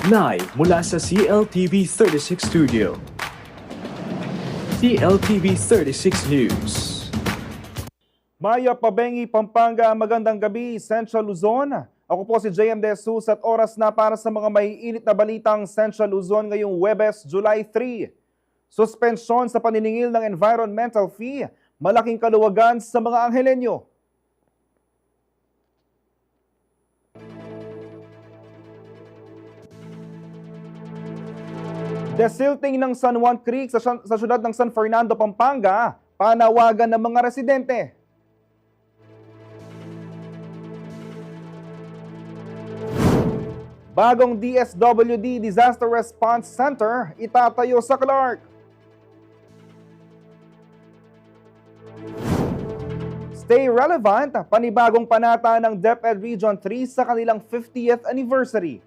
Live mula sa CLTV 36 Studio. CLTV 36 News. Maya Pabengi, Pampanga, magandang gabi, Central Luzon. Ako po si JM De Jesus at oras na para sa mga maiinit na balitang Central Luzon ngayong Huwebes, July 3. Suspensyon sa paniningil ng environmental fee, malaking kaluwagan sa mga Anghelenyo. Desilting ng San Juan Creek sa syudad ng San Fernando, Pampanga, panawagan ng mga residente. Bagong DSWD Disaster Response Center itatayo sa Clark. Stay relevant, panibagong panata ng DepEd Region 3 sa kanilang 50th anniversary.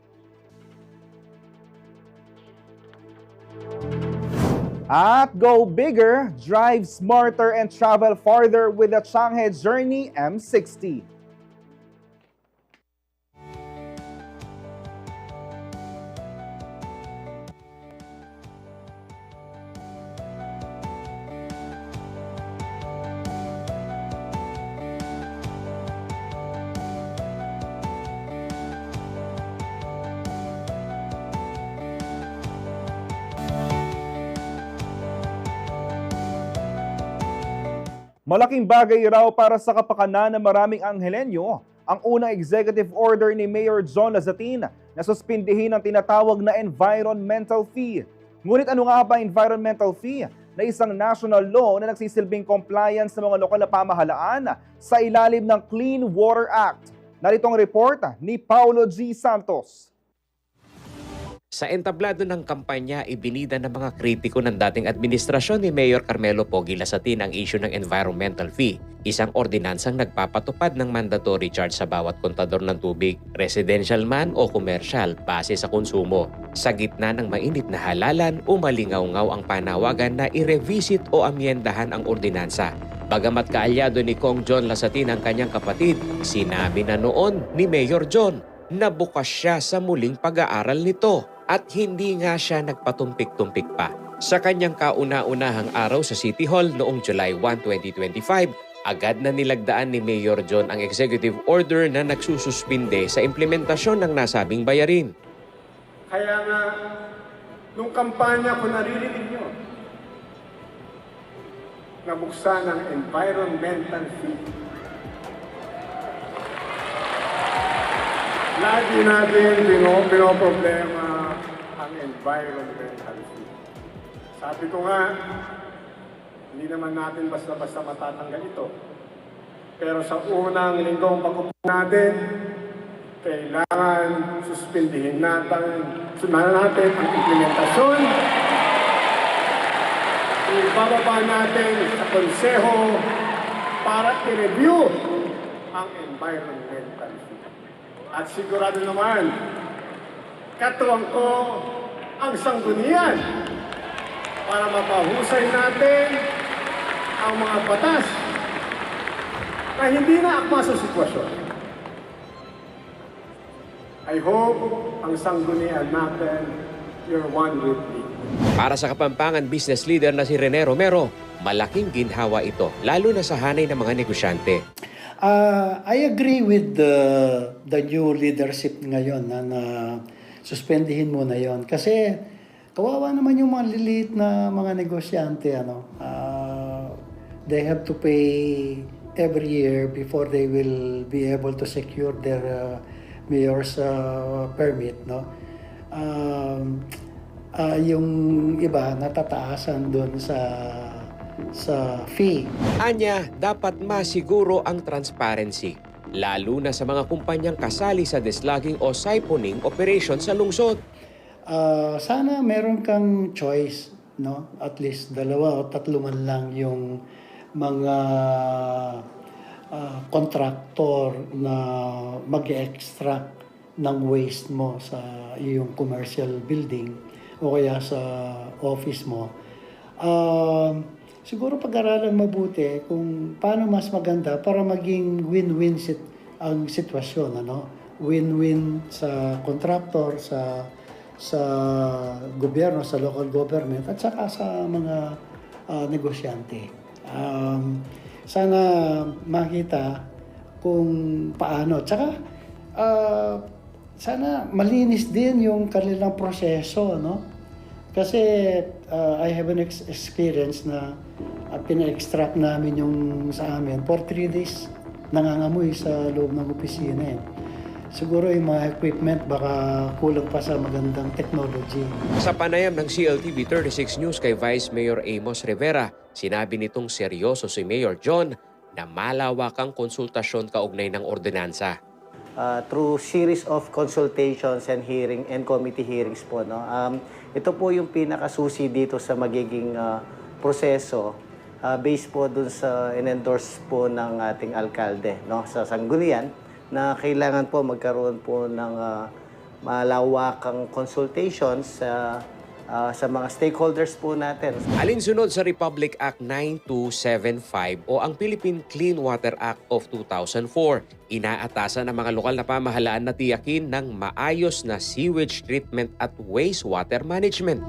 At go bigger, drive smarter and travel farther with the Changhe Journey M60. Malaking bagay raw para sa kapakanan ng maraming Anghelenyo ang unang executive order ni Mayor John Lazatin na suspindihin ang tinatawag na environmental fee. Ngunit ano nga ba environmental fee? Na isang national law na nagsisilbing compliance sa mga lokal na pamahalaan sa ilalim ng Clean Water Act. Narito ang report ni Paulo G. Santos. Sa entablado ng kampanya, ibinida ng mga kritiko ng dating administrasyon ni Mayor Carmelo Pogi Lazatin ang issue ng environmental fee, isang ordinansang nagpapatupad ng mandatory charge sa bawat kontador ng tubig, residential man o commercial, base sa konsumo. Sa gitna ng mainit na halalan, umalingaw-ngaw ang panawagan na i-revisit o amyendahan ang ordinansa. Bagamat kaalyado ni Kong John Lazatin ang kanyang kapatid, sinabi na noon ni Mayor John na bukas siya sa muling pag-aaral nito at hindi nga siya nagpatumpik-tumpik pa. Sa kanyang kauna-unahang araw sa City Hall noong July 1, 2025, agad na nilagdaan ni Mayor John ang executive order na nagsususpinde sa implementasyon ng nasabing bayarin. Kaya nga, nung kampanya ko naririnig nyo, nabuksan ang environmental fee. Lagi natin pinoproblema ang environmental fee. Sabi ko nga, hindi naman natin basta-basta matatanggal ito. Pero sa unang linggong pag-upo natin, kailangan suspindihin natin ang implementasyon. Ibababa natin sa konseho para i-review ang environmental fee. At sigurado naman, katuwang ko ang sanggunian para mapahusay natin ang mga batas na hindi na akma sa sitwasyon. I hope ang sanggunian natin, you're one with me. Para sa Kapampangan business leader na si Rene Romero, malaking ginhawa ito, lalo na sa hanay ng mga negosyante. I agree with the new leadership ngayon na suspendihin muna yon kasi kawawa naman yung mga liliit na mga negosyante they have to pay every year before they will be able to secure their mayor's permit yung iba natataasan doon sa fee. Anya, dapat masiguro ang transparency, lalo na sa mga kumpanyang kasali sa dislogging o siphoning operation sa lungsod. Sana meron kang choice, no? At least 2 o 3 man lang yung mga kontraktor na mag-extract ng waste mo sa iyong commercial building o kaya sa office mo. Siguro pag-aralan mabuti kung paano mas maganda para maging win-win ang sitwasyon, ano? Win-win sa contractor, sa gobyerno, sa local government, at saka sa mga negosyante. Sana makita kung paano. Tsaka, sana malinis din yung kanilang proseso, no? Kasi I have an experience na pina-extract namin yung sa amin for 3 days nangangamoy sa loob ng opisina eh. Siguro yung mga equipment baka kulang pa sa magandang technology. Sa panayam ng CLTV 36 News kay Vice Mayor Amos Rivera, sinabi nitong seryoso si Mayor John na malawakang konsultasyon kaugnay ng ordinansa. Through series of consultations and committee hearings po, no? Ito po yung pinakasusi dito sa magiging proseso based po dun sa in-endorse po ng ating alkalde, no, sa Sangguniang, na kailangan po magkaroon po ng malawakang consultations sa mga stakeholders po natin. Alinsunod sa Republic Act 9275 o ang Philippine Clean Water Act of 2004, inaatasan ng mga lokal na pamahalaan na tiyakin ng maayos na sewage treatment at wastewater management.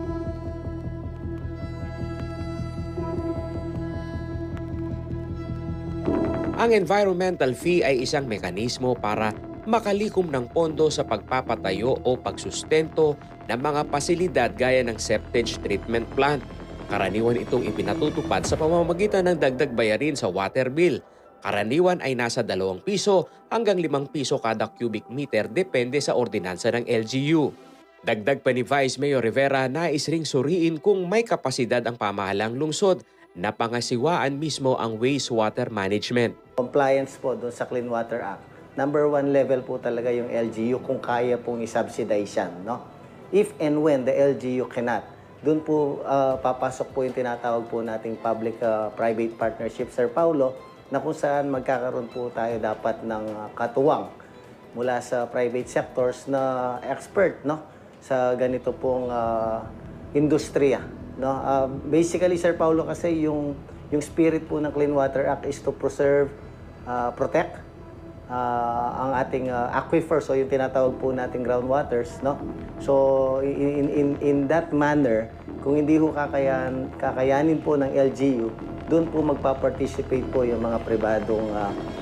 Ang environmental fee ay isang mekanismo para makalikom ng pondo sa pagpapatayo o pagsustento ng mga pasilidad gaya ng septage treatment plant. Karaniwan itong ipinatutupad sa pamamagitan ng dagdag bayarin sa water bill. Karaniwan ay nasa 2 piso hanggang 5 piso kada cubic meter depende sa ordinansa ng LGU. Dagdag pa ni Vice Mayor Rivera, nais ring suriin kung may kapasidad ang pamahalang lungsod na pangasiwaan mismo ang wastewater management. Compliance po doon sa Clean Water Act. Number 1 level po talaga yung LGU kung kaya pong i-subsidize yan, no? If and when the LGU cannot, doon po papasok po yung tinatawag po nating public-private partnership, Sir Paulo, na kung saan magkakaroon po tayo dapat ng katuwang mula sa private sectors na expert, no, sa ganito pong industriya, no? Basically, Sir Paulo, kasi yung spirit po ng Clean Water Act is to preserve, protect ang ating aquifers o yung tinatawag po nating groundwaters, no? So in that manner, kung hindi ho kakayanin po ng LGU, doon po magpa-participate po yung mga pribadong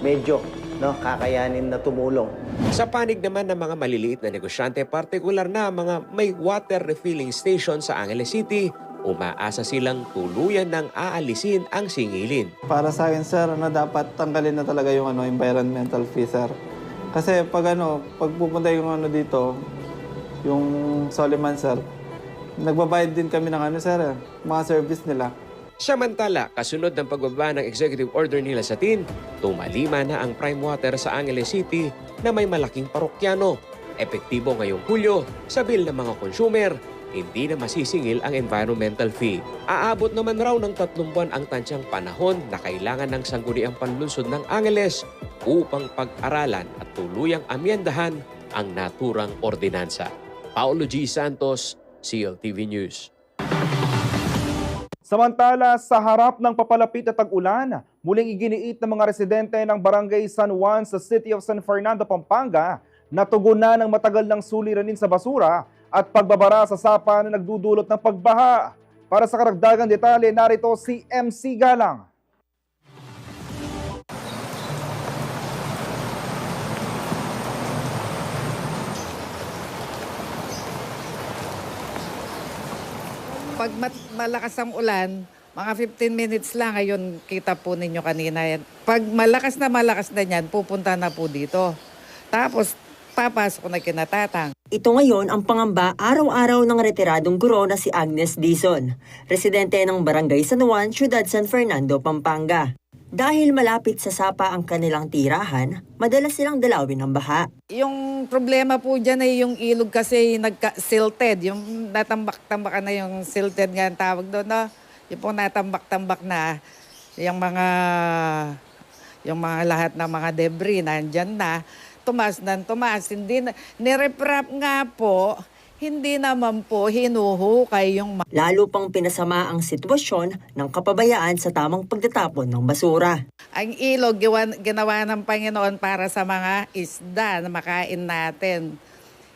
medyo, no, kakayanin na tumulong. Sa panig naman ng mga maliliit na negosyante, partikular na mga may water refilling station sa Angeles City, umaasa silang tuluyan ng aalisin ang singilin. Para sa akin, sir, na dapat tanggalin na talaga yung environmental fee, sir. Kasi pag pupunta yung dito, yung Soliman, sir, nagbabayad din kami ng sir, mga service nila. Samantala, kasunod ng pagbaba ng executive order nila sa TIN, tumalima na ang prime water sa Angeles City na may malaking parokyano. Epektibo ngayong Hulyo sa bill ng mga consumer, hindi na masisingil ang environmental fee. Aabot naman raw ng 3 buwan ang tansyang panahon na kailangan ng sangguniang panlunsod ng Angeles upang pag-aralan at tuluyang amyendahan ang naturang ordinansa. Paulo G. Santos, CLTV News. Samantala, sa harap ng papalapit na tag-ulan, muling iginiit ng mga residente ng Barangay San Juan sa City of San Fernando, Pampanga, na tugunan ng matagal ng suliranin sa basura at pagbabara sa sapa na nagdudulot ng pagbaha. Para sa karagdagang detalye, narito si MC Galang. Pag malakas ang ulan, mga 15 minutes lang, ngayon kita po ninyo kanina yan. Pag malakas na yan, pupunta na po dito. Tapos, papasok na kinatatang. Ito ngayon ang pangamba araw-araw ng retiradong guro na si Agnes Dizon, residente ng Barangay San Juan, Ciudad San Fernando, Pampanga. Dahil malapit sa sapa ang kanilang tirahan, madalas silang dalawin ng baha. Yung problema po dyan ay yung ilog kasi nagka-silted. Yung natambak-tambak na yung silted nga ang tawag doon. No? Yung po natambak-tambak na yung mga lahat ng mga debris nandyan na. Tumaas ng tumaas. Hindi na, nireprap nga po, hindi naman po hinuhukay yung... Lalo pang pinasama ang sitwasyon ng kapabayaan sa tamang pagtatapon ng basura. Ang ilog ginawa ng Panginoon para sa mga isda na makain natin.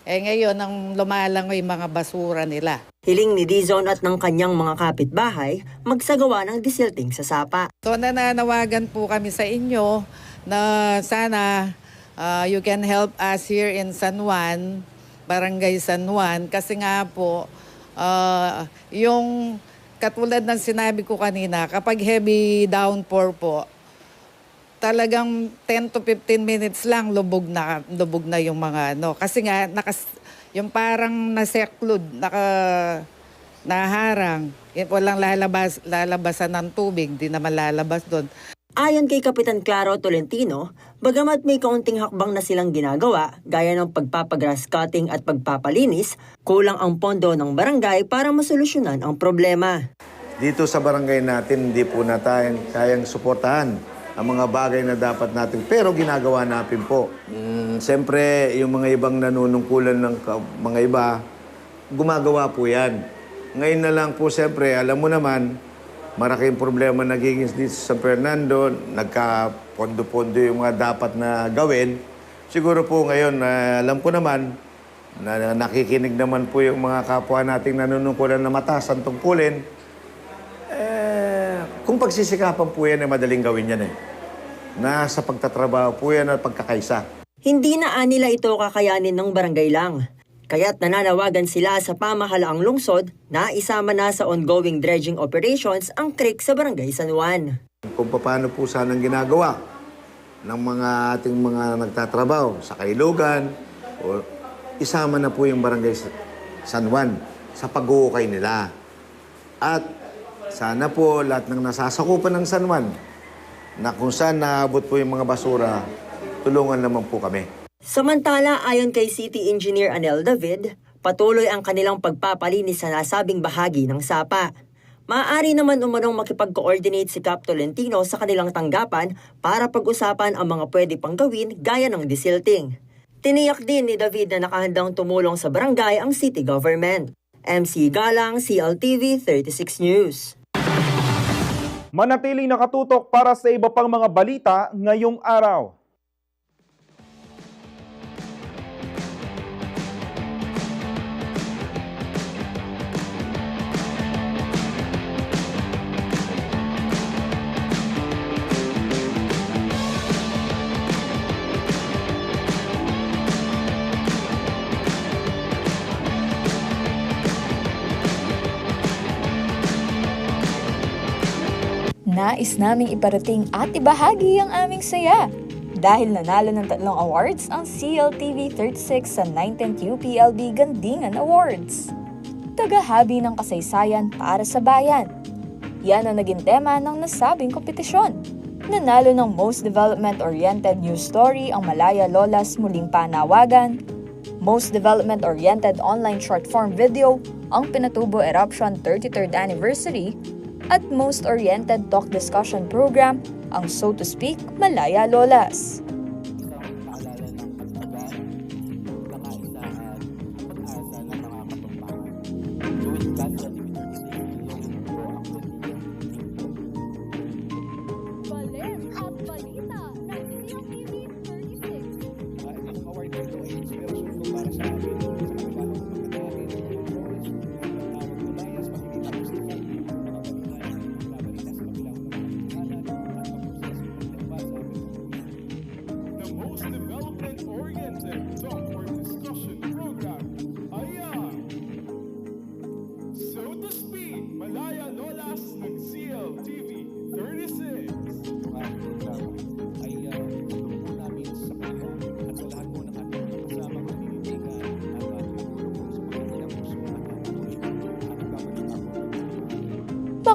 Ngayon, ang lumalangoy mga basura nila. Hiling ni Dizon at ng kanyang mga kapitbahay magsagawa ng disilting sa sapa. So nananawagan po kami sa inyo na sana you can help us here in San Juan, Barangay San Juan. Kasi nga po, yung katulad ng sinabi ko kanina, kapag heavy downpour po, talagang 10 to 15 minutes lang lubog na yung mga ano. Kasi nga yung parang na-seclude, naharang, walang lalabasan ng tubig, di naman lalabas doon. Ayon kay Kapitan Claro Tolentino, bagamat may kaunting hakbang na silang ginagawa, gaya ng pagpapagrass cutting at pagpapalinis, kulang ang pondo ng barangay para masolusyonan ang problema. Dito sa barangay natin, hindi po na tayong kayang suportahan ang mga bagay na dapat natin. Pero ginagawa natin po. Siyempre, yung mga ibang nanunungkulan ng mga iba, gumagawa po yan. Ngayon na lang po, siyempre, alam mo naman, malaking problema nagiging dito sa San Fernando, nagka-pondo-pondo yung mga dapat na gawin. Siguro po ngayon, alam ko naman, na nakikinig naman po yung mga kapwa nating nanunungkulan na mataas ang tungkulin. Kung pagsisikapan po yan, madaling gawin yan eh. Nasa pagtatrabaho po yan at pagkakaisa. Hindi na nila ito kakayanin ng barangay lang. Kaya't nananawagan sila sa pamahalaang lungsod na isama na sa ongoing dredging operations ang creek sa Barangay San Juan. Kung paano po sanang ginagawa ng mga ating mga nagtatrabaho sa Kailugan, o isama na po yung Barangay San Juan sa pag-uukay nila. At sana po lahat ng nasasakupan ng San Juan na kung saan naabot po yung mga basura, tulungan naman po kami. Samantala, ayon kay City Engineer Anel David, patuloy ang kanilang pagpapalinis sa nasabing bahagi ng sapa. Maaari naman umanong makipag-coordinate si Cap Tolentino sa kanilang tanggapan para pag-usapan ang mga pwede pang gawin gaya ng disilting. Tiniyak din ni David na nakahandang tumulong sa barangay ang city government. MC Galang, CLTV 36 News. Manatiling nakatutok para sa iba pang mga balita ngayong araw. Nais naming iparating at ibahagi ang aming saya dahil nanalo ng 3 awards ang CLTV 36 sa 19th UPLB Gandingan Awards. Tagahabi ng kasaysayan para sa bayan. Yan ang naging tema ng nasabing kompetisyon. Nanalo ng Most Development-Oriented News Story ang Malaya Lolas Muling Panawagan, Most Development-Oriented Online Short Form Video ang Pinatubo Eruption 33rd Anniversary, at Most Oriented Talk Discussion Program ang So to Speak Malaya Lolas.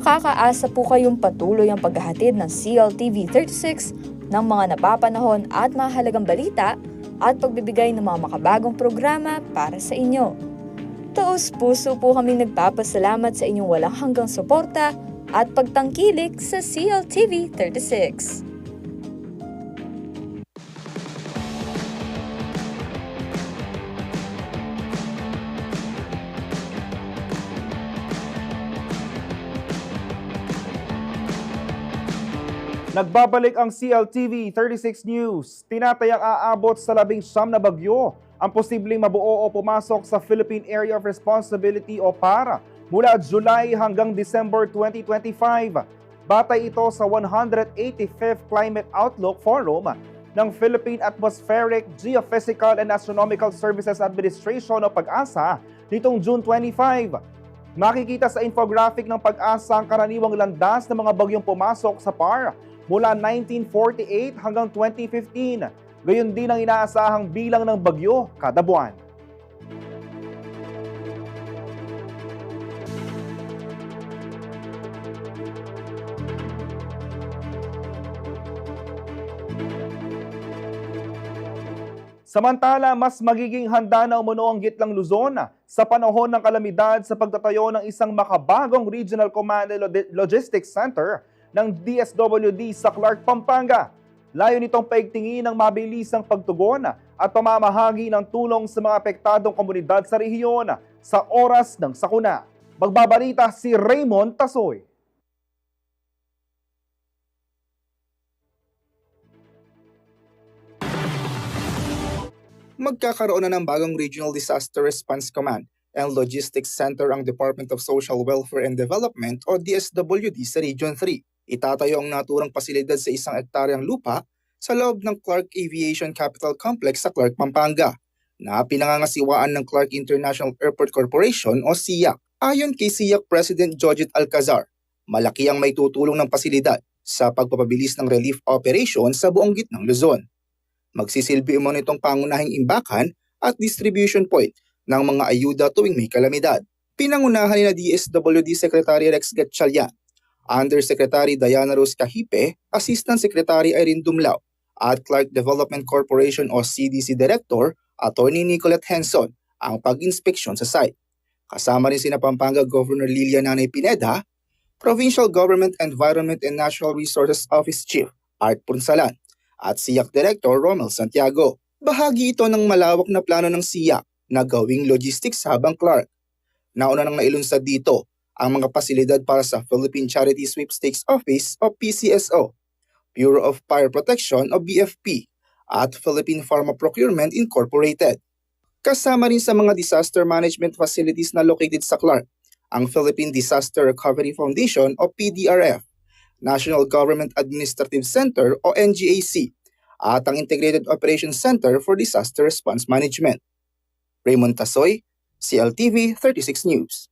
Makakaasa po kayong patuloy ang paghahatid ng CLTV 36 ng mga napapanahon at mahalagang balita at pagbibigay ng mga makabagong programa para sa inyo. Taos-puso po kaming nagpapasalamat sa inyong walang hanggang suporta at pagtangkilik sa CLTV 36. Nagbabalik ang CLTV 36 News. Tinatayang aabot sa 19 na bagyo ang posibleng mabuo o pumasok sa Philippine Area of Responsibility o PAR mula July hanggang December 2025. Batay ito sa 185th Climate Outlook Forum ng Philippine Atmospheric, Geophysical and Astronomical Services Administration o PAGASA nitong June 25. Makikita sa infographic ng PAGASA ang karaniwang landas ng mga bagyong pumasok sa PAR mula 1948 hanggang 2015. Gayon din ang inaasahang bilang ng bagyo kada buwan. Samantala, mas magiging handa na umuno ang Gitlang Luzon sa panahon ng kalamidad sa pagtatayo ng isang makabagong Regional Command and Logistics Center ng DSWD sa Clark, Pampanga. Layo nitong paigtingin ang mabilisang pagtugon at pamamahagi ng tulong sa mga apektadong komunidad sa rehiyon sa oras ng sakuna. Magbabalita si Raymond Tasoy. Magkakaroon na ng bagong Regional Disaster Response Command and Logistics Center ang Department of Social Welfare and Development o DSWD sa Region 3. Itatayo ang naturang pasilidad sa 1 hektaryang lupa sa loob ng Clark Aviation Capital Complex sa Clark, Pampanga, na pinangangasiwaan ng Clark International Airport Corporation o SIAC. Ayon kay SIAC President Jojit Alcazar, malaki ang may tutulong ng pasilidad sa pagpapabilis ng relief operation sa buong Gitnang Luzon. Magsisilbi mo nitong pangunahing imbakan at distribution point ng mga ayuda tuwing may kalamidad. Pinangunahan ni na DSWD Secretary Rex Gatchalian, Undersecretary Diana Rose Cahipe, Assistant Secretary Irene Dumlao, at Clark Development Corporation o CDC Director, Attorney Nicolette Henson, ang pag-inspeksyon sa site. Kasama rin sina Pampanga Governor Lilia Nanay Pineda, Provincial Government Environment and Natural Resources Office Chief Art Punsalan, at SIAC Director Romel Santiago. Bahagi ito ng malawak na plano ng SIAC na gawing logistics hub ang Clark. Nauna nang nailunsad dito ang mga pasilidad para sa Philippine Charity Sweepstakes Office o PCSO, Bureau of Fire Protection o BFP, at Philippine Pharma Procurement Incorporated. Kasama rin sa mga disaster management facilities na located sa Clark, ang Philippine Disaster Recovery Foundation o PDRF, National Government Administrative Center o NGAC, at ang Integrated Operations Center for Disaster Response Management. Raymond Tasoy, CLTV 36 News.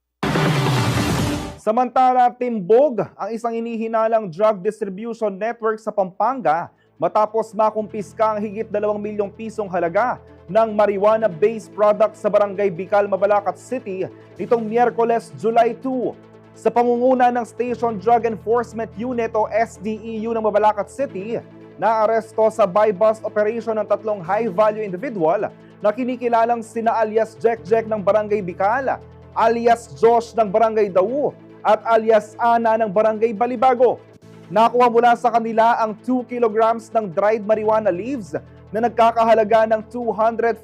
Samantala, timbog ang isang inihinalang drug distribution network sa Pampanga matapos makumpiska ang higit 2 milyong pisong halaga ng marijuana-based product sa Barangay Bicol, Mabalacat City nitong Miyerkules, July 2. Sa pangunguna ng Station Drug Enforcement Unit o SDEU ng Mabalacat City, naaresto sa buy-bust operation ng 3 high-value individual na kinikilalang sina alias Jack ng Barangay Bicol, alias Josh ng Barangay Dau, at alias Ana ng Barangay Balibago. Nakuha mula sa kanila ang 2 kilograms ng dried marijuana leaves na nagkakahalaga ng 240,000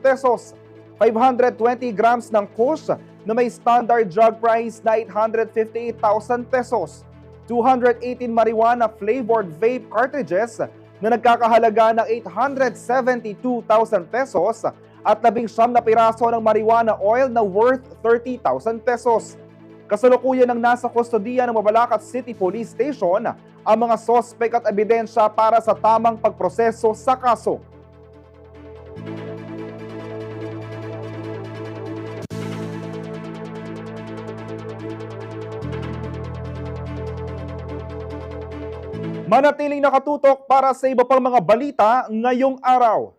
pesos, 520 grams ng kush na may standard drug price na 858,000 pesos, 218 marijuana flavored vape cartridges na nagkakahalaga ng 872,000 pesos at 19 na piraso ng marijuana oil na worth 30,000 pesos. Kasalukuyan ng nasa kustodiya ng Mabalacat City Police Station ang mga sospek at ebidensya para sa tamang pagproseso sa kaso. Manatiling nakatutok para sa iba pang mga balita ngayong araw.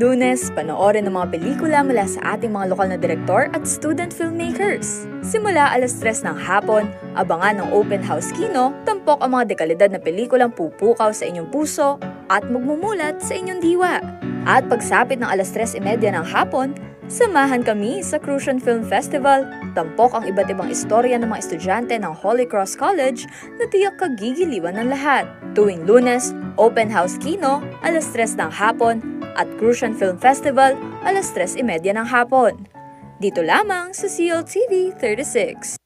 Lunes, panoorin ang mga pelikula mula sa ating mga lokal na direktor at student filmmakers. Simula 3:00 ng hapon, abangan ng Open House Kino, tampok ang mga dekalidad na pelikulang pupukaw sa inyong puso at magmumulat sa inyong diwa. At pagsapit ng 3:30 ng hapon, samahan kami sa Crucian Film Festival. Tampok ang iba't ibang istorya ng mga estudyante ng Holy Cross College na tiyak kagigiliwan ng lahat. Tuwing Lunes, Open House Kino, 3:00 ng hapon, at Crucian Film Festival, 3:30 ng hapon. Dito lamang sa CLTV 36.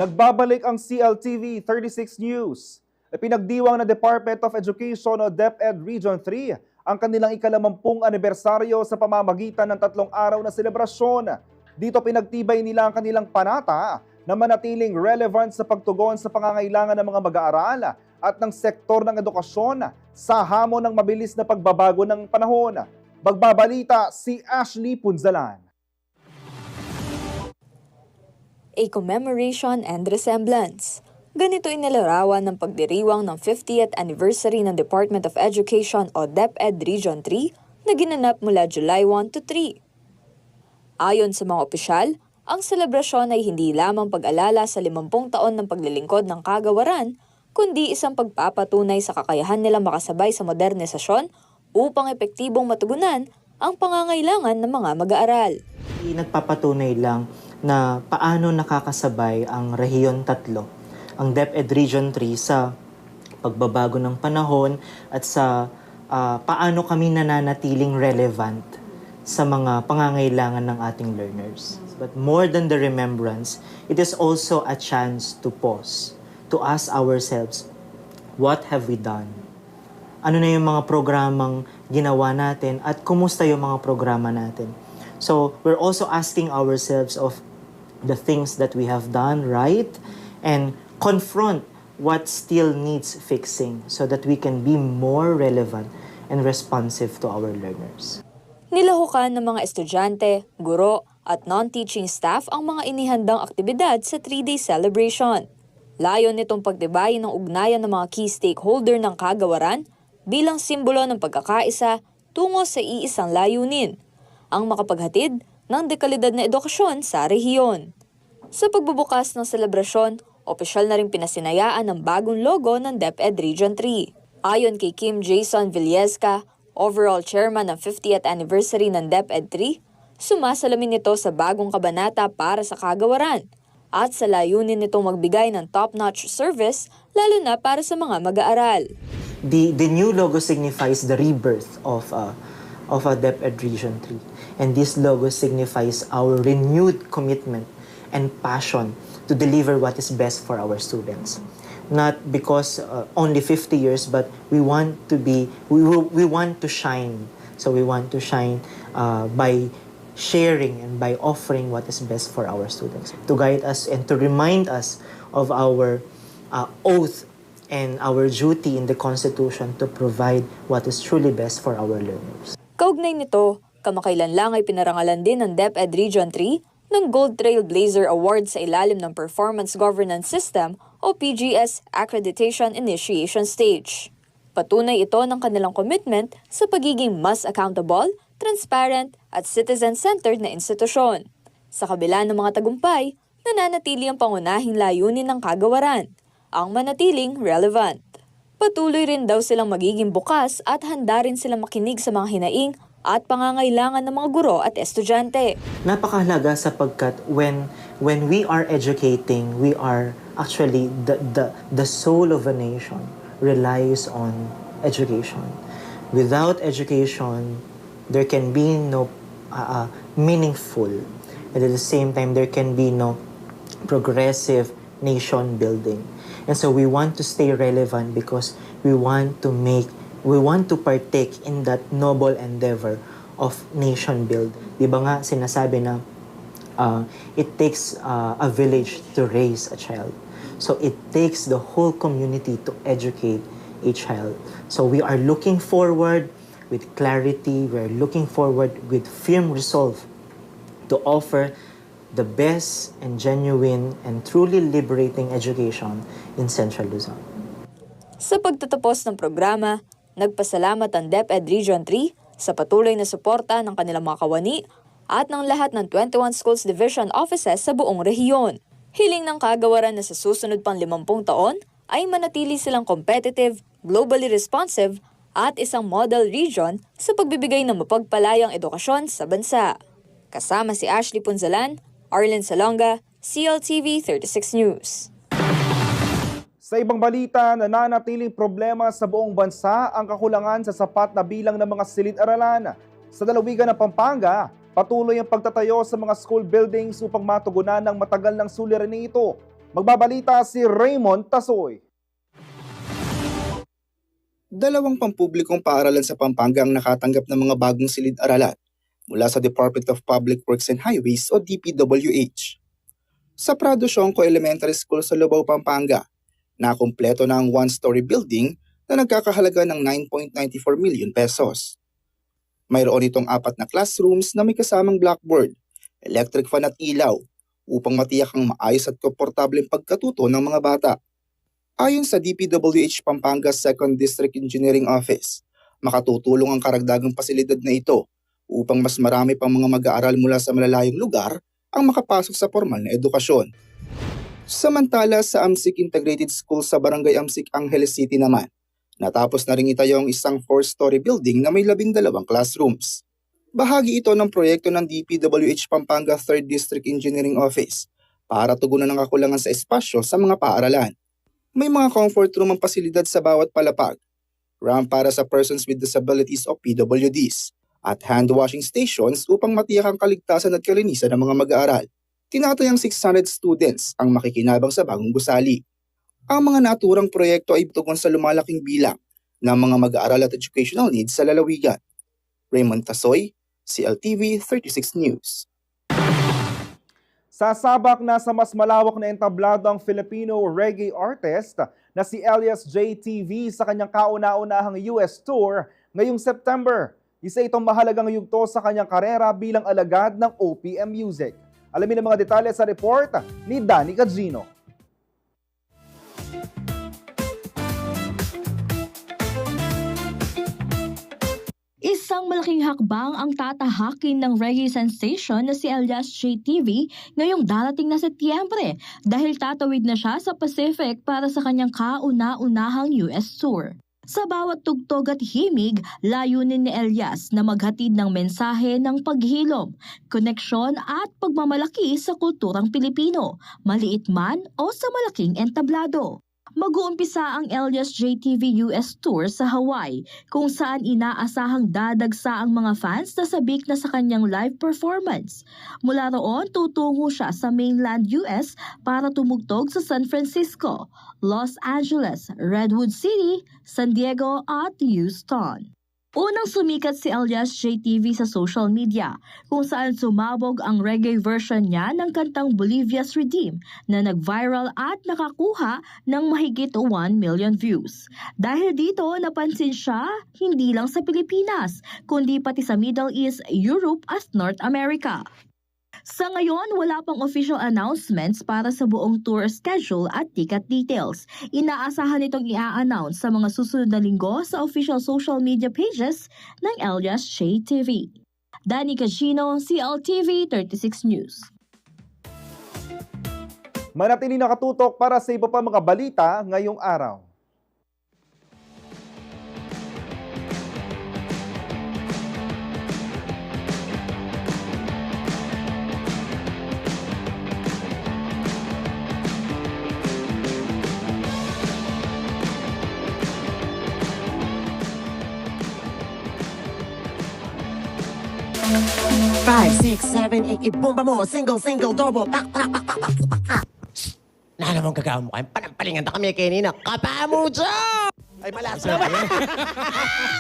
Nagbabalik ang CLTV 36 News. Pinagdiwang ng Department of Education o DepEd Region 3 ang kanilang ika-50 anibersaryo sa pamamagitan ng 3 araw na selebrasyon. Dito pinagtibay nila ang kanilang panata na manatiling relevant sa pagtugon sa pangangailangan ng mga mag-aaral at ng sektor ng edukasyon sa hamon ng mabilis na pagbabago ng panahon. Magbabalita si Ashley Punzalan. A commemoration and resemblance. Ganito inilarawan ng pagdiriwang ng 50th anniversary ng Department of Education o DepEd Region 3 na ginanap mula July 1 to 3. Ayon sa mga opisyal, ang selebrasyon ay hindi lamang pag-alala sa 50 taon ng paglilingkod ng kagawaran, kundi isang pagpapatunay sa kakayahan nilang makasabay sa modernisasyon upang epektibong matugunan ang pangangailangan ng mga mag-aaral. Nagpapatunay lang na paano nakakasabay ang Rehiyon 3, ang DepEd Region 3 sa pagbabago ng panahon at sa paano kami nananatiling relevant sa mga pangangailangan ng ating learners. But more than the remembrance, it is also a chance to pause, to ask ourselves, what have we done? Ano na yung mga programang ginawa natin at kumusta yung mga programa natin? So we're also asking ourselves of the things that we have done right and confront what still needs fixing so that we can be more relevant and responsive to our learners. Nilahukan ng mga estudyante, guro at non-teaching staff ang mga inihandang aktibidad sa 3-day celebration. Layon nitong pagtibayin ng ugnayan ng mga key stakeholder ng kagawaran bilang simbolo ng pagkakaisa tungo sa iisang layunin, ang makapaghatid ng dekalidad na edukasyon sa rehiyon. Sa pagbubukas ng selebrasyon, opisyal na ring pinasinayaan ang bagong logo ng DepEd Region 3. Ayon kay Kim Jason Villesca, overall chairman ng 50th anniversary ng DepEd 3, sumasalamin ito sa bagong kabanata para sa kagawaran at sa layunin nitong magbigay ng top-notch service lalo na para sa mga mag-aaral. The new logo signifies the rebirth of a DepEd Region 3. And this logo signifies our renewed commitment and passion to deliver what is best for our students. Not because only 50 years, but we want to shine. So we want to shine by sharing and by offering what is best for our students. To guide us and to remind us of our oath and our duty in the Constitution to provide what is truly best for our learners. Kaugnay nito, kamakailan lang ay pinarangalan din ng DepEd Region 3 ng Gold Trailblazer Award sa ilalim ng Performance Governance System o PGS Accreditation Initiation Stage. Patunay ito ng kanilang commitment sa pagiging mas accountable, transparent at citizen-centered na institusyon. Sa kabila ng mga tagumpay, nananatili ang pangunahing layunin ng kagawaran, ang manatiling relevant. Patuloy rin daw silang magiging bukas at handa rin silang makinig sa mga hinaing at pangangailangan ng mga guro at estudyante. Napakahalaga sapagkat when we are educating, we are actually the soul of a nation relies on education. Without education, there can be no meaningful, and at the same time there can be no progressive nation building. And so we want to stay relevant because we want to partake in that noble endeavor of nation building. Di ba nga sinasabi na it takes a village to raise a child. So it takes the whole community to educate a child. So we are looking forward with clarity, we are looking forward with firm resolve to offer the best and genuine and truly liberating education in Central Luzon. Sa pagtatapos ng programa, nagpasalamat ang DepEd Region 3 sa patuloy na suporta ng kanilang mga kawani at ng lahat ng 21 Schools Division Offices sa buong rehiyon. Hiling ng kagawaran na sa susunod pang 50 taon ay manatili silang competitive, globally responsive at isang model region sa pagbibigay ng mapagpalayang edukasyon sa bansa. Kasama si Ashley Punzalan, Arlen Salonga, CLTV 36 News. Sa ibang balita, nananatiling problema sa buong bansa ang kakulangan sa sapat na bilang ng mga silid-aralan. Sa lalawigan ng Pampanga, patuloy ang pagtatayo sa mga school buildings upang matugunan ng matagal ng suliranin ito. Magbabalita si Raymond Tasoy. 2 pampublikong paaralan sa Pampanga ang nakatanggap ng mga bagong silid-aralan mula sa Department of Public Works and Highways o DPWH. Sa Prado Sionco Elementary School sa Lubao, Pampanga, nakumpleto na ang 1-story building na nagkakahalaga ng 9.94 million pesos. Mayroon itong 4 na classrooms na may kasamang blackboard, electric fan at ilaw upang matiyak ang maayos at komportableng pagkatuto ng mga bata. Ayon sa DPWH Pampanga 2nd District Engineering Office, makatutulong ang karagdagang pasilidad na ito upang mas marami pang mga mag-aaral mula sa malalayong lugar ang makapasok sa formal na edukasyon. Samantala sa Amsik Integrated School sa Barangay Amsik, Angeles City naman, natapos na rin itayo ang isang 4-story building na may 12 classrooms. Bahagi ito ng proyekto ng DPWH Pampanga 3rd District Engineering Office para tugunan ang kakulangan sa espasyo sa mga paaralan. May mga comfort room ang pasilidad sa bawat palapag, ramp para sa persons with disabilities o PWDs, at hand-washing stations upang matiyak ang kaligtasan at kalinisan ng mga mag-aaral. Tinatayang 600 students ang makikinabang sa bagong gusali. Ang mga naturang proyekto ay tugon sa lumalaking bilang ng mga mag-aaral at educational needs sa lalawigan. Raymond Tasoy, CLTV 36 News. Sasabak na sa mas malawak na entablado ang Filipino reggae artist na si Elias JTV sa kanyang kauna-unahang US tour ngayong September. Isa itong mahalagang yugto sa kanyang karera bilang alagad ng OPM Music. Alamin ang mga detalye sa report ni Danny Cagino. Isang malaking hakbang ang tatahakin ng reggae sensation na si Elias JTV ngayong darating na Setyembre dahil tatawid na siya sa Pacific para sa kanyang kauna-unahang US tour. Sa bawat tugtog at himig, layunin ni Elias na maghatid ng mensahe ng paghilom, koneksyon at pagmamalaki sa kulturang Pilipino, maliit man o sa malaking entablado. Mag-uumpisa ang Elias JTV US Tour sa Hawaii kung saan inaasahang dadagsa ang mga fans na sabik na sa kanyang live performance. Mula roon, tutungo siya sa mainland US para tumugtog sa San Francisco, Los Angeles, Redwood City, San Diego at Houston. Unang sumikat si Elias JTV sa social media kung saan sumabog ang reggae version niya ng kantang Bolivia's Redeem na nag-viral at nakakuha ng mahigit 1 million views. Dahil dito napansin siya hindi lang sa Pilipinas kundi pati sa Middle East, Europe at North America. Sa ngayon, wala pang official announcements para sa buong tour schedule at ticket details. Inaasahan itong i-announce sa mga susunod na linggo sa official social media pages ng Elias JTV. Danny Cagino, CLTV 36 News. Manatili nakatutok para sa iba pa mga balita ngayong araw. Five, six, seven, eight, boom, mo, single, double, pak. Na namang gagawin mo kayo, panampalingan na kami kanina. Kapamucho! Ay, malas naman.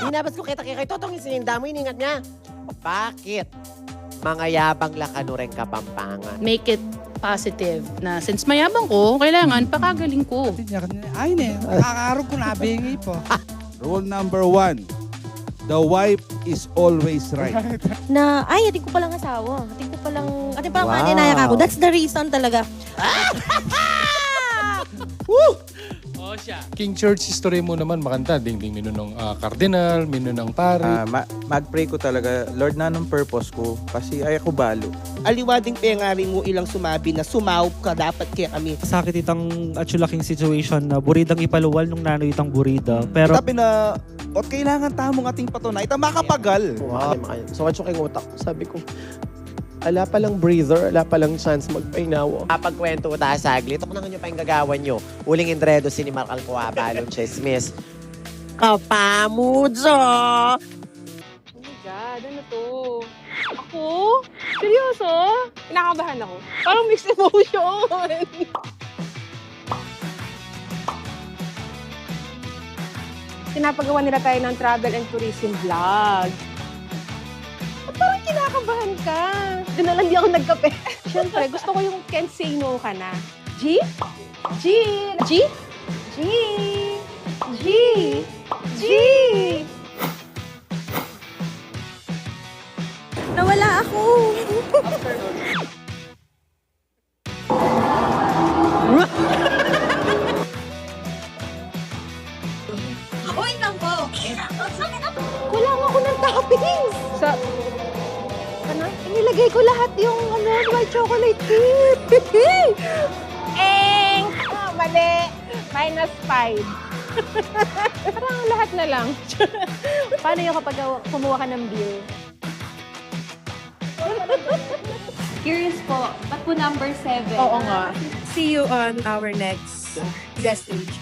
Hinabas ko kita kay Totong isininda mo, iningat niya. Bakit? Mga yabang lakanuren Kapampangan. Make it positive na since mayabang ko, kailangan pakagaling ko. Ay, nakakaroon ko na bingi po. Rule number 1, the wife is always right. Na, ay, ating ko palang asawa. Ating palang maninayak ako. That's the reason talaga. Woo! Oh, siya. King Church history mo naman makanta. Dingding minunong cardinal, minunong pari. Mag-pray ko talaga, Lord, na anong purpose ko? Kasi ay ako balo. Aliwading pengari mo ilang sumabi na sumawp ka dapat kaya kami. Sakit itang atsulaking situation na buridang ipaluwal nung nanoy itang burida. Pero sabi na, o kailangan tamong ating patunay, ita makapagal. Wow. So, katsuking utak. Sabi ko, ala palang breather, ala palang chance magpainawo. Kapag kwento tayo saglit, ito ko na nyo pa yung gagawan nyo. Uling Indredo, sinimal Alcoa, balong chismis. Kapamucho! Oh my God, ano to? Ako? Seryoso? Kinakabahan ako. Parang mixed emotion. Pinapagawa nila tayo ng travel and tourism vlog. Ba't parang kinakabahan ka? Doon na lang di ako nagkape. Siyempre, gusto ko yung can't say no ka na. G? G? G? G? G? G? Nawala ako. Wait lang po. Kulang ako ng toppings. Inilagay ko lahat yung white chocolate chip. Mali. -5. Parang lahat na lang. Paano yung kapag kumuha ka ng bill? Curious po, ba't po number 7? Oo nga. See you on our next guest stage.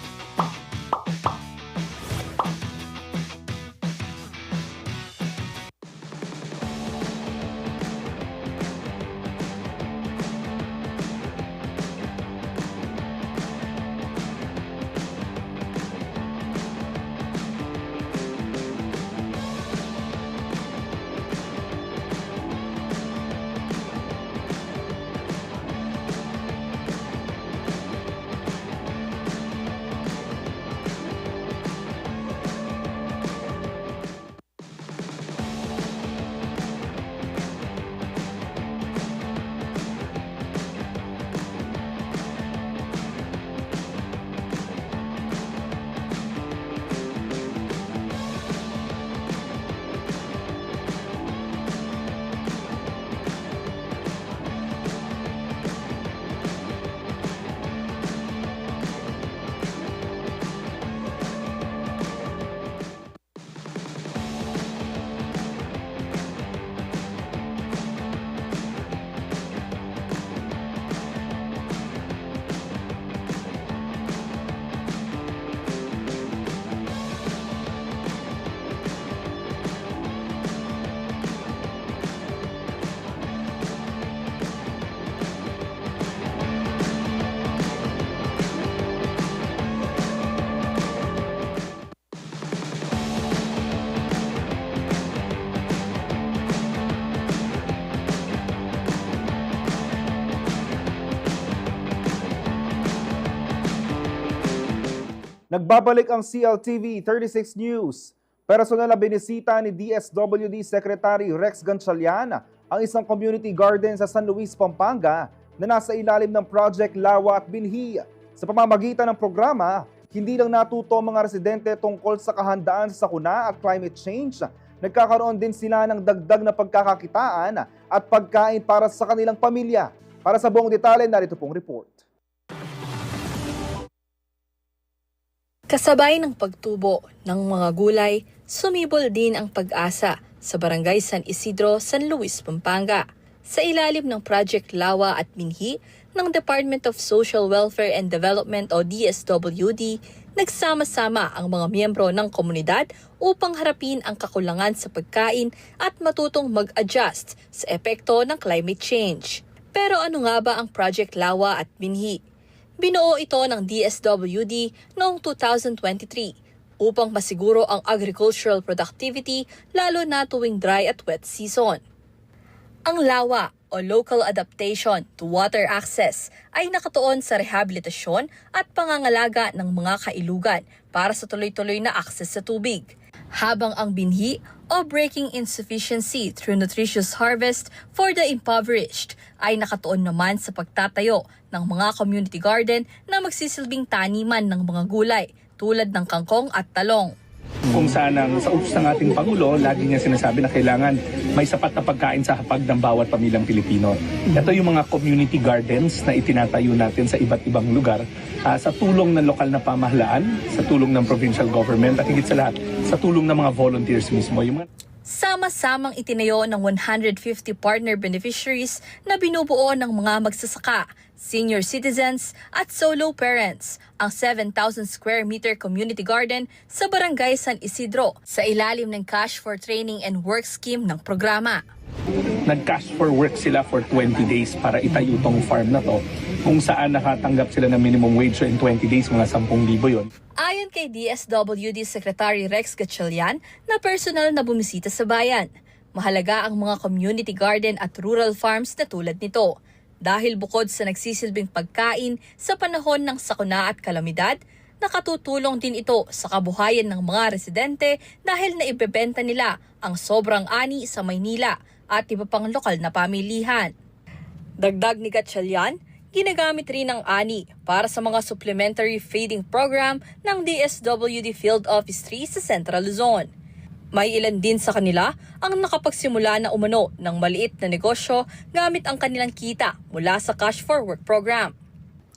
Nagbabalik ang CLTV 36 News. Personal na binisita ni DSWD Secretary Rex Gonchalian ang isang community garden sa San Luis, Pampanga na nasa ilalim ng Project Lawa at Binhi. Sa pamamagitan ng programa, hindi lang natuto ang mga residente tungkol sa kahandaan sa sakuna at climate change. Nagkakaroon din sila ng dagdag na pagkakakitaan at pagkain para sa kanilang pamilya. Para sa buong detalye, narito pong report. Kasabay ng pagtubo ng mga gulay, sumibol din ang pag-asa sa Barangay San Isidro, San Luis, Pampanga. Sa ilalim ng Project Lawa at Binhi ng Department of Social Welfare and Development o DSWD, nagsama-sama ang mga miyembro ng komunidad upang harapin ang kakulangan sa pagkain at matutong mag-adjust sa epekto ng climate change. Pero ano nga ba ang Project Lawa at Binhi? Binuo ito ng DSWD noong 2023 upang masiguro ang agricultural productivity lalo na tuwing dry at wet season. Ang LAWA o Local Adaptation to Water Access ay nakatuon sa rehabilitasyon at pangangalaga ng mga kailugan para sa tuloy-tuloy na akses sa tubig. Habang ang Binhi o Breaking Insufficiency through Nutritious Harvest for the Impoverished ay nakatuon naman sa pagtatayo ng mga community garden na magsisilbing taniman ng mga gulay tulad ng kangkong at talong. Kung saan sa utos ng ating Pangulo, lagi niya sinasabi na kailangan may sapat na pagkain sa hapag ng bawat pamilyang Pilipino. Ito yung mga community gardens na itinatayo natin sa iba't ibang lugar sa tulong ng lokal na pamahalaan, sa tulong ng provincial government at higit sa lahat, sa tulong ng mga volunteers mismo. Sama-samang itinayo ng 150 partner beneficiaries na binubuo ng mga magsasaka, senior citizens at solo parents ang 7,000 square meter community garden sa Barangay San Isidro sa ilalim ng Cash for Training and Work Scheme ng programa. Nag-cash for work sila for 20 days para itayo tong farm na to, kung saan nakatanggap sila ng minimum wage, so in 20 days mga 10,000 yon. Ayon kay DSWD Secretary Rex Gatchalian na personal na bumisita sa bayan, mahalaga ang mga community garden at rural farms na tulad nito. Dahil bukod sa nagsisilbing pagkain sa panahon ng sakuna at kalamidad, nakatutulong din ito sa kabuhayan ng mga residente dahil naibebenta nila ang sobrang ani sa Maynila at iba pang lokal na pamilihan. Dagdag ni Gatchalian, ginagamit rin ang ani para sa mga supplementary feeding program ng DSWD Field Office 3 sa Central Luzon. May ilan din sa kanila ang nakapagsimula na umano ng maliit na negosyo gamit ang kanilang kita mula sa Cash for Work program.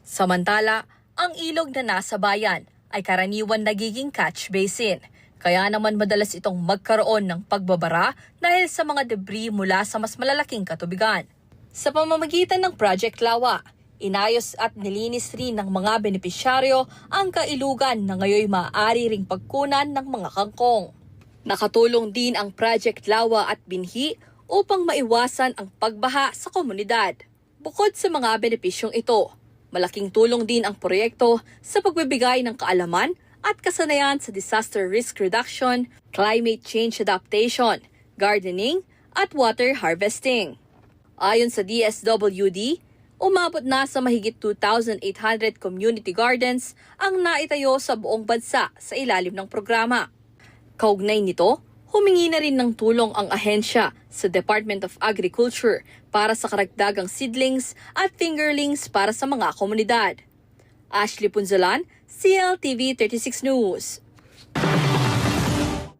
Samantala, ang ilog na nasa bayan ay karaniwan nagiging catch basin. Kaya naman madalas itong magkaroon ng pagbabara dahil sa mga debris mula sa mas malalaking katubigan. Sa pamamagitan ng Project Lawa, inayos at nilinis rin ng mga benepisyaryo ang kailugan na ngayoy maaari ring pagkunan ng mga kangkong. Nakatulong din ang Project Lawa at Binhi upang maiwasan ang pagbaha sa komunidad. Bukod sa mga benepisyong ito, malaking tulong din ang proyekto sa pagbibigay ng kaalaman at kasanayan sa disaster risk reduction, climate change adaptation, gardening, at water harvesting. Ayon sa DSWD, umabot na sa mahigit 2,800 community gardens ang naitayo sa buong bansa sa ilalim ng programa. Kaugnay nito, humingi na rin ng tulong ang ahensya sa Department of Agriculture para sa karagdagang seedlings at fingerlings para sa mga komunidad. Ashley Punzalan, CLTV 36 News.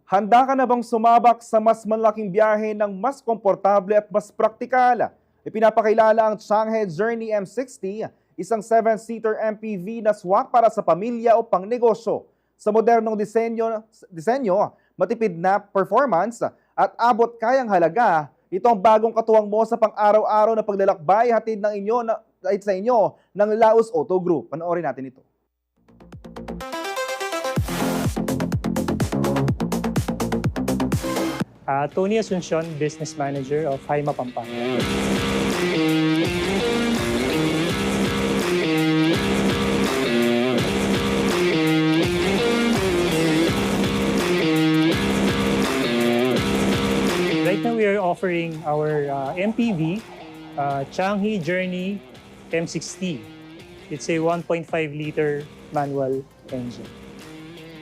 Handa ka na bang sumabak sa mas malaking biyahe ng mas komportable at mas praktikal? Ipinapakilala ang Changhe Journey M60, isang 7-seater MPV na swak para sa pamilya o pangnegosyo. Sa modernong disenyo, matipid na performance at abot kayang halaga, ito ang bagong katuwang mo sa pang-araw-araw na paglalakbay hatid ng sa inyo ng Laos Auto Group. Panoorin natin ito. Tony Asuncion, Business Manager of Haima Pampanga. Right now we are offering our MPV, Changhe Journey M60. It's a 1.5-liter manual engine.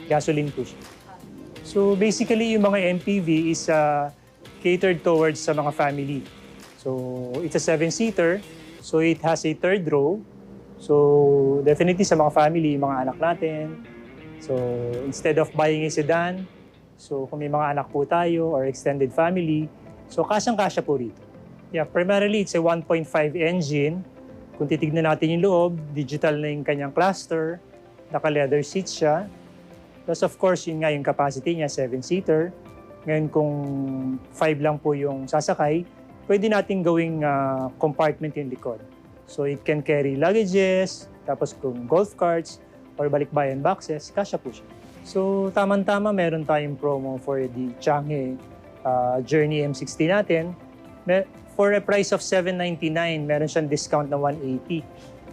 Gasoline po siya. So basically, yung mga MPV is catered towards sa mga family. So it's a 7-seater, so it has a third row. So definitely sa mga family, mga anak natin. So instead of buying a sedan, so kung may mga anak po tayo or extended family, so kasyang-kasya po rito. Yeah, primarily it's a 1.5 engine. Kung titignan natin yung loob, digital na yung kanyang cluster, naka-leather seats siya. Plus of course, yun nga yung capacity niya, 7-seater. Ngayon kung 5 lang po yung sasakay, pwede natin gawing compartment yung likod. So it can carry luggages, tapos kung golf carts or balikbayan boxes, kasya po siya. So tamang-tama meron tayong promo for the Changi Journey M60 natin. For a price of $799, meron siyang discount na $180.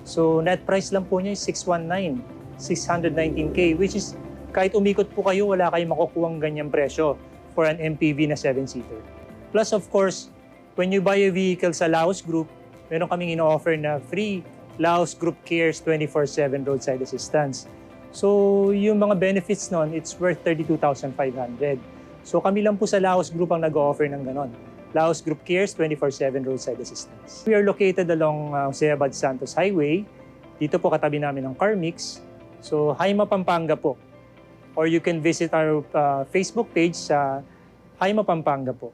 So net price lang po niya is $619, 619K, which is kahit umikot po kayo, wala kayong makukuhang ganyang presyo for an MPV na 7-seater. Plus of course, when you buy a vehicle sa Laos Group, meron kaming ino-offer na free Laos Group Cares 24/7 roadside assistance. So yung mga benefits nun, it's worth 32,500. So kami lang po sa Laos Group ang nag-o-offer ng ganon. Laos Group Cares 24/7 roadside assistance. We are located along Seabad Santos Highway. Dito po katabi namin ng Carmix. So Haima, Pampanga po. Or you can visit our Facebook page sa Haima, Pampanga po.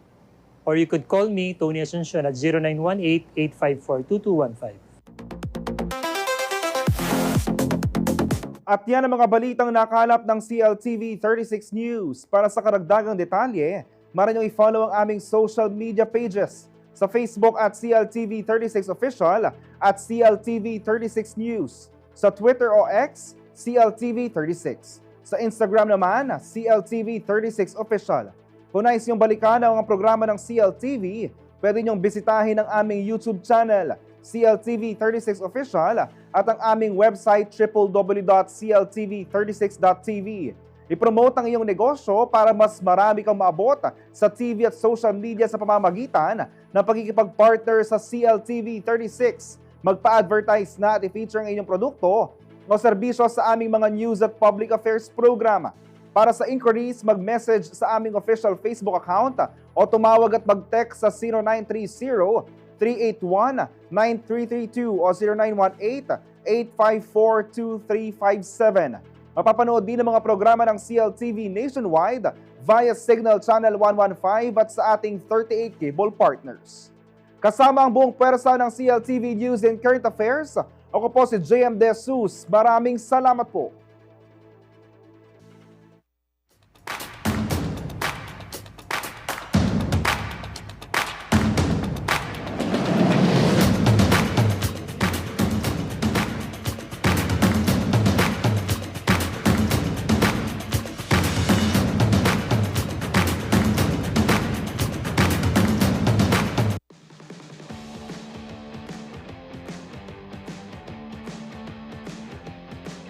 Or you could call me, Tony Asuncion, at 0918-854-2215. At yan ang mga balitang nakalap ng CLTV 36 News. Para sa karagdagang detalye, maaari niyong i-follow ang aming social media pages. Sa Facebook at CLTV 36 Official at CLTV 36 News. Sa Twitter o X, CLTV 36. Sa Instagram naman, CLTV 36 Official. Kung nais niyong balikan ang mga programa ng CLTV, pwede niyong bisitahin ang aming YouTube channel, CLTV 36 Official, at ang aming website, www.cltv36.tv. I-promote ang iyong negosyo para mas marami kang maabot sa TV at social media sa pamamagitan ng pagkikipag-partner sa CLTV 36. Magpa-advertise na at i-feature ang inyong produkto o serbisyo sa aming mga news at public affairs programa. Para sa inquiries, mag-message sa aming official Facebook account o tumawag at mag-text sa 0930-381-9332 o 0918-854-2357. Mapapanood din ang mga programa ng CLTV nationwide via Signal Channel 115 at sa ating 38 cable partners. Kasama ang buong pwersa ng CLTV News and Current Affairs, ako po si JM De Jesus. Maraming salamat po.